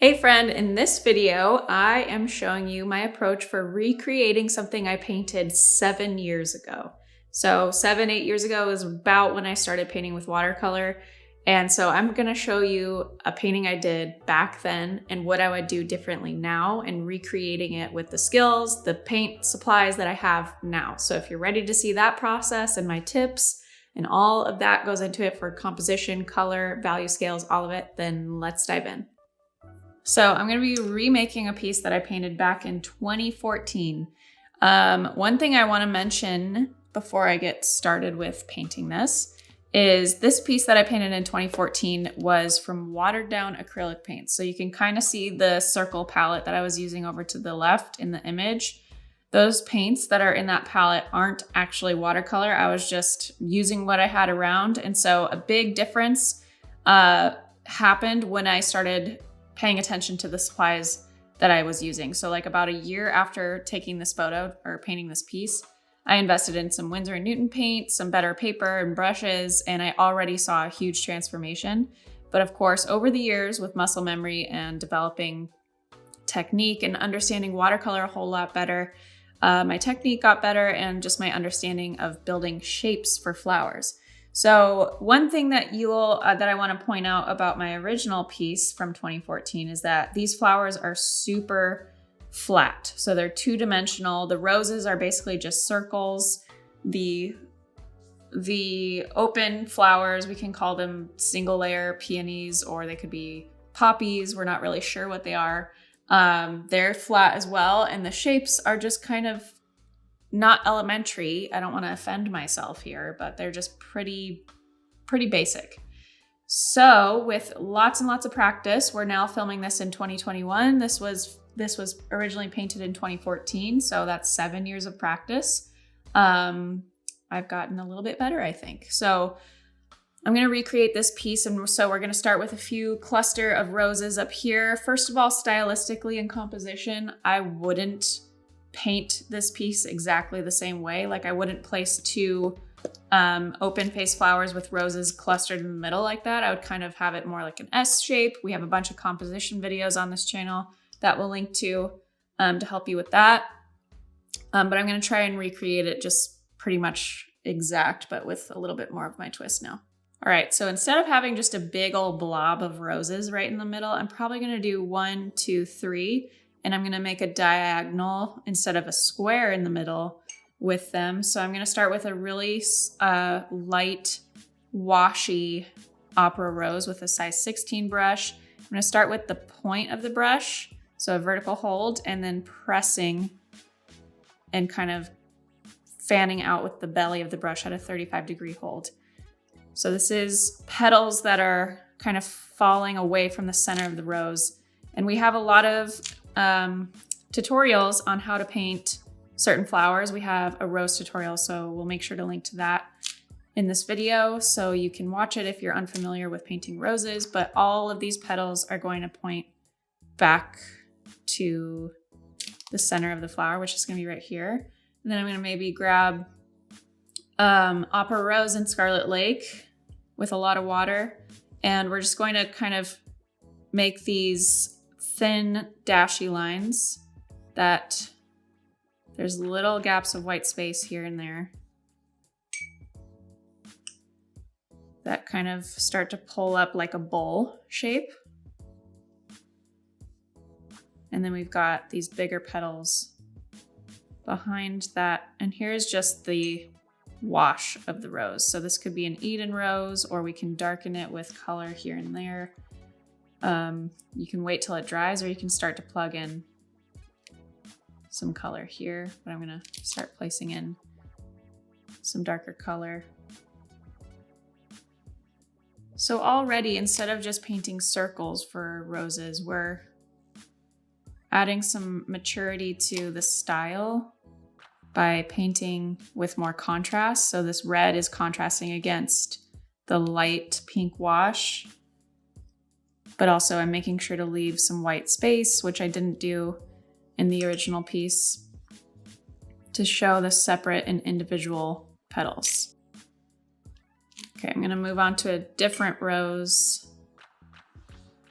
Hey friend, in this video, I am showing you my approach for recreating something I painted 7 years ago. So 7, 8 years ago is about when I started painting with watercolor. And so I'm gonna show you a painting I did back then and what I would do differently now and recreating it with the skills, the paint supplies that I have now. So if you're ready to see that process and my tips and all of that goes into it for composition, color, value scales, all of it, then let's dive in. So I'm going to be remaking a piece that I painted back in 2014. One thing I want to mention before I get started with painting this is this piece that I painted in 2014 was from watered down acrylic paint. So you can kind of see the circle palette that I was using over to the left in the image. Those paints that are in that palette aren't actually watercolor. I was just using what I had around. And so a big difference happened when I started paying attention to the supplies that I was using. So like about a year after taking this photo or painting this piece, I invested in some Winsor & Newton paint, some better paper and brushes, and I already saw a huge transformation. But of course, over the years with muscle memory and developing technique and understanding watercolor a whole lot better, my technique got better and just my understanding of building shapes for flowers. So one thing that I want to point out about my original piece from 2014 is that these flowers are super flat. So they're two-dimensional. The roses are basically just circles. The open flowers, we can call them single layer peonies, or they could be poppies. We're not really sure what they are. They're flat as well. And the shapes are just kind of not elementary. I don't want to offend myself here, but they're just pretty basic. So with lots and lots of practice, we're now filming this in 2021. This was originally painted in 2014. So that's 7 years of practice. I've gotten a little bit better, I think. So I'm going to recreate this piece. And so we're going to start with a few cluster of roses up here. First of all, stylistically and composition, I wouldn't paint this piece exactly the same way. Like I wouldn't place two open face flowers with roses clustered in the middle like that. I would kind of have it more like an S shape. We have a bunch of composition videos on this channel that we'll link to help you with that. But I'm going to try and recreate it just pretty much exact, but with a little bit more of my twist now. All right, so instead of having just a big old blob of roses right in the middle, I'm probably going to do 1, 2, 3. And I'm going to make a diagonal instead of a square in the middle with them. So I'm going to start with a really light washy opera rose with a size 16 brush. I'm going to start with the point of the brush, so a vertical hold, and then pressing and kind of fanning out with the belly of the brush at a 35-degree hold. So this is petals that are kind of falling away from the center of the rose. And we have a lot of tutorials on how to paint certain flowers. We have a rose tutorial, so we'll make sure to link to that in this video so you can watch it if you're unfamiliar with painting roses. But all of these petals are going to point back to the center of the flower, which is going to be right here. And then I'm going to maybe grab Opera Rose and Scarlet Lake with a lot of water. And we're just going to kind of make these thin dashy lines that there's little gaps of white space here and there that kind of start to pull up like a bowl shape. And then we've got these bigger petals behind that. And here's just the wash of the rose. So this could be an Eden rose, or we can darken it with color here and there. You can wait till it dries, or you can start to plug in some color here, but I'm gonna start placing in some darker color. So already, instead of just painting circles for roses, we're adding some maturity to the style by painting with more contrast. So this red is contrasting against the light pink wash. But also I'm making sure to leave some white space, which I didn't do in the original piece, to show the separate and individual petals. Okay, I'm gonna move on to a different rose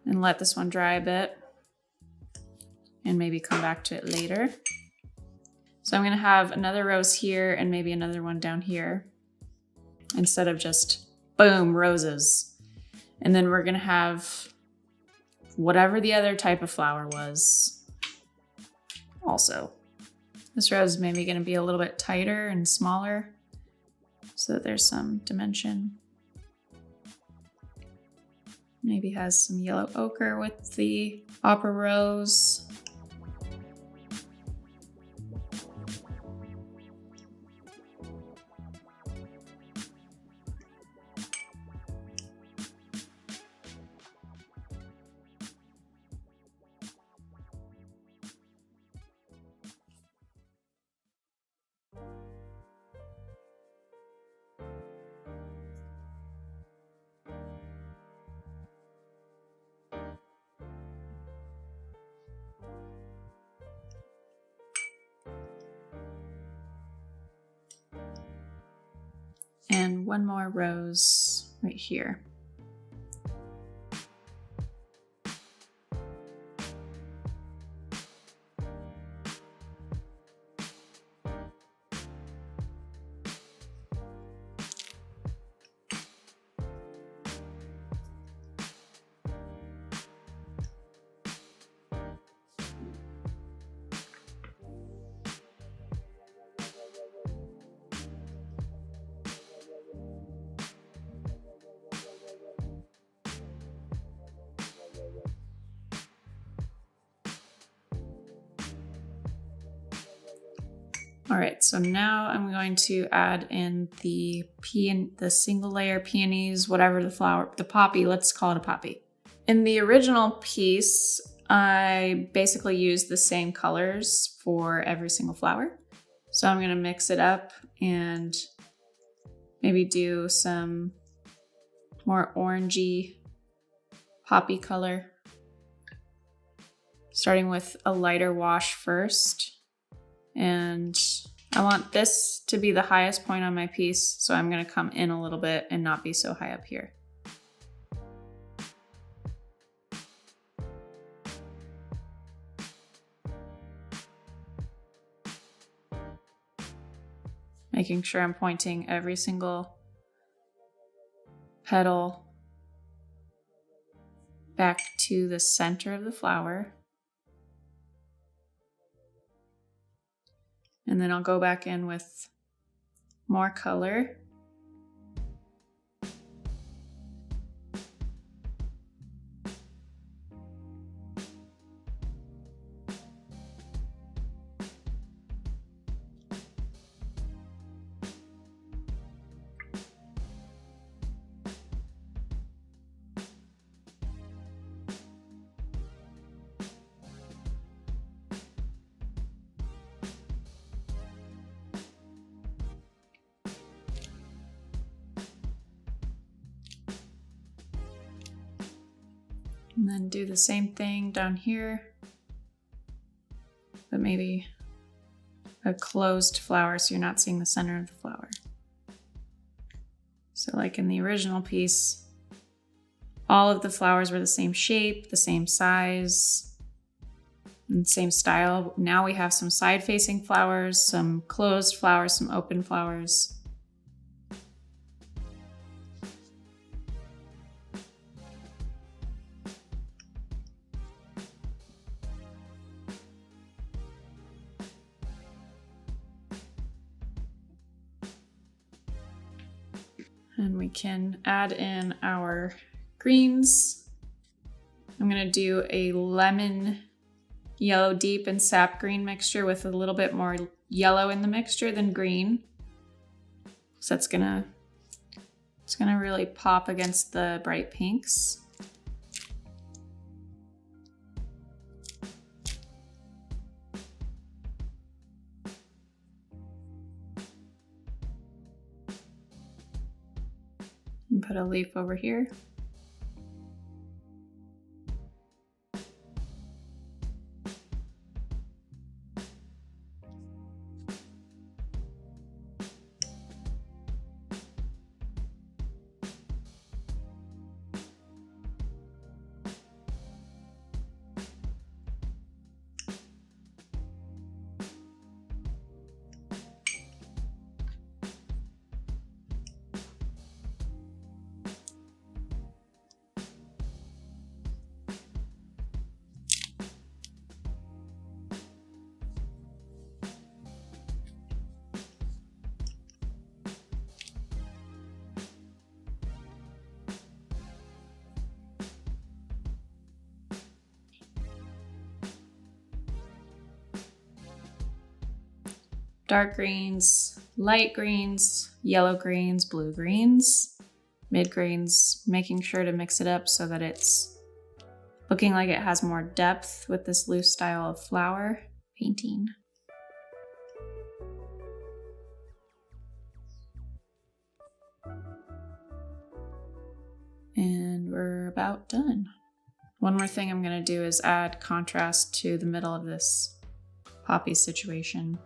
and let this one dry a bit. and maybe come back to it later. So I'm gonna have another rose here and maybe another one down here instead of just boom, roses. And then we're gonna have whatever the other type of flower was also. This rose is maybe gonna be a little bit tighter and smaller so that there's some dimension. Maybe has some yellow ochre with the opera rose. And one more rose right here. All right, so now I'm going to add in the single layer peonies, whatever the flower, the poppy, let's call it a poppy. In the original piece, I basically used the same colors for every single flower. So I'm gonna mix it up and maybe do some more orangey poppy color. Starting with a lighter wash first. And I want this to be the highest point on my piece, so I'm gonna come in a little bit and not be so high up here. Making sure I'm pointing every single petal back to the center of the flower. And then I'll go back in with more color. And then do the same thing down here, but maybe a closed flower so you're not seeing the center of the flower. So like in the original piece, all of the flowers were the same shape, the same size, and same style. Now we have some side-facing flowers, some closed flowers, some open flowers. And we can add in our greens. I'm gonna do a lemon yellow deep and sap green mixture with a little bit more yellow in the mixture than green. So it's gonna really pop against the bright pinks. And put a leaf over here. dark greens, light greens, yellow greens, blue greens, mid greens, making sure to mix it up so that it's looking like it has more depth with this loose style of flower painting. And we're about done. One more thing I'm going to do is add contrast to the middle of this poppy situation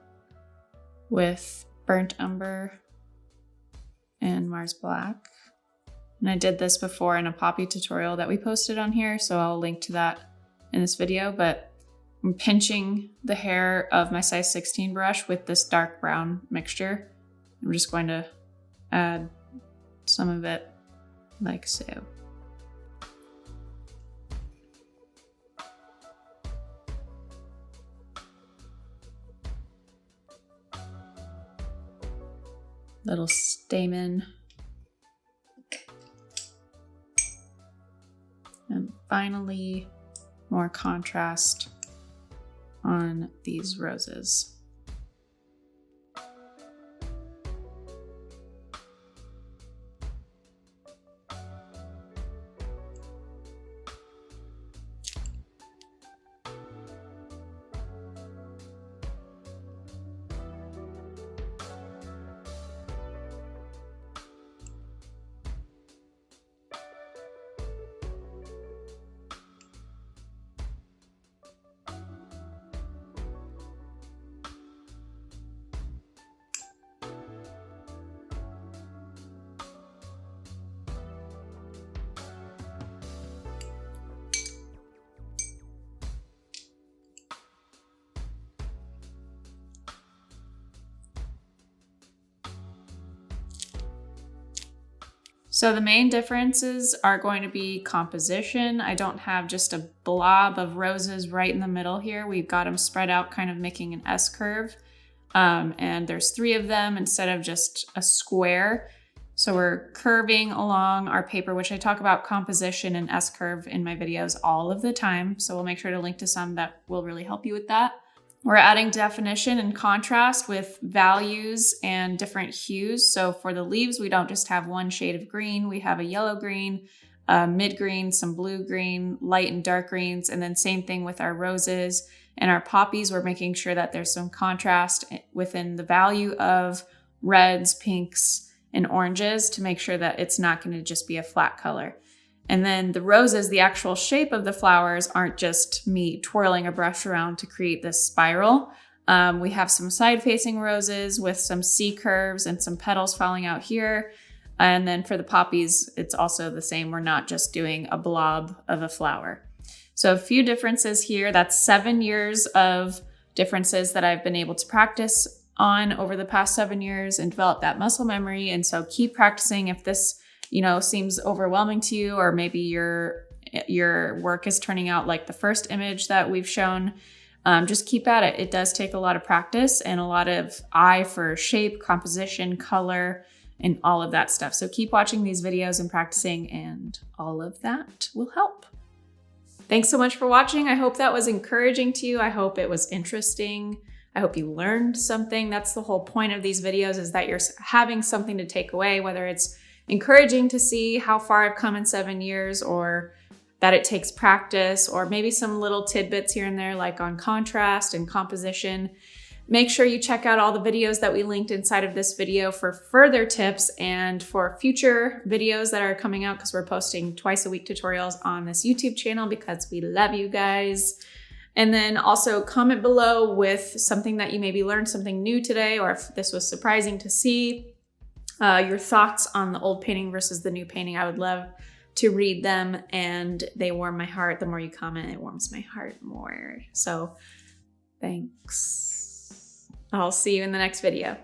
with burnt umber and Mars Black. And I did this before in a poppy tutorial that we posted on here, so I'll link to that in this video, but I'm pinching the hair of my size 16 brush with this dark brown mixture. I'm just going to add some of it like so. Little stamen. And finally, more contrast on these roses. So the main differences are going to be composition. I don't have just a blob of roses right in the middle here. We've got them spread out, kind of making an S curve. And there's 3 of them instead of just a square. So we're curving along our paper, which I talk about composition and S curve in my videos all of the time. So we'll make sure to link to some that will really help you with that. We're adding definition and contrast with values and different hues. So for the leaves, we don't just have one shade of green. We have a yellow green, mid green, some blue green, light and dark greens, and then same thing with our roses and our poppies. We're making sure that there's some contrast within the value of reds, pinks, and oranges to make sure that it's not going to just be a flat color. And then the roses, the actual shape of the flowers aren't just me twirling a brush around to create this spiral. We have some side-facing roses with some C curves and some petals falling out here. And then for the poppies, it's also the same. We're not just doing a blob of a flower. So a few differences here. That's 7 years of differences that I've been able to practice on over the past 7 years and develop that muscle memory. And so keep practicing. If this seems overwhelming to you, or maybe your work is turning out like the first image that we've shown, just keep at it. It does take a lot of practice and a lot of eye for shape, composition, color, and all of that stuff. So keep watching these videos and practicing, and all of that will help. Thanks so much for watching. I hope that was encouraging to you. I hope it was interesting. I hope you learned something. That's the whole point of these videos, is that you're having something to take away, whether it's encouraging to see how far I've come in 7 years, or that it takes practice, or maybe some little tidbits here and there, like on contrast and composition. Make sure you check out all the videos that we linked inside of this video for further tips and for future videos that are coming out, because we're posting twice a week tutorials on this YouTube channel because we love you guys. And then also comment below with something that you maybe learned something new today, or if this was surprising to see. Your thoughts on the old painting versus the new painting. I would love to read them, and they warm my heart. The more you comment, it warms my heart more. So thanks. I'll see you in the next video.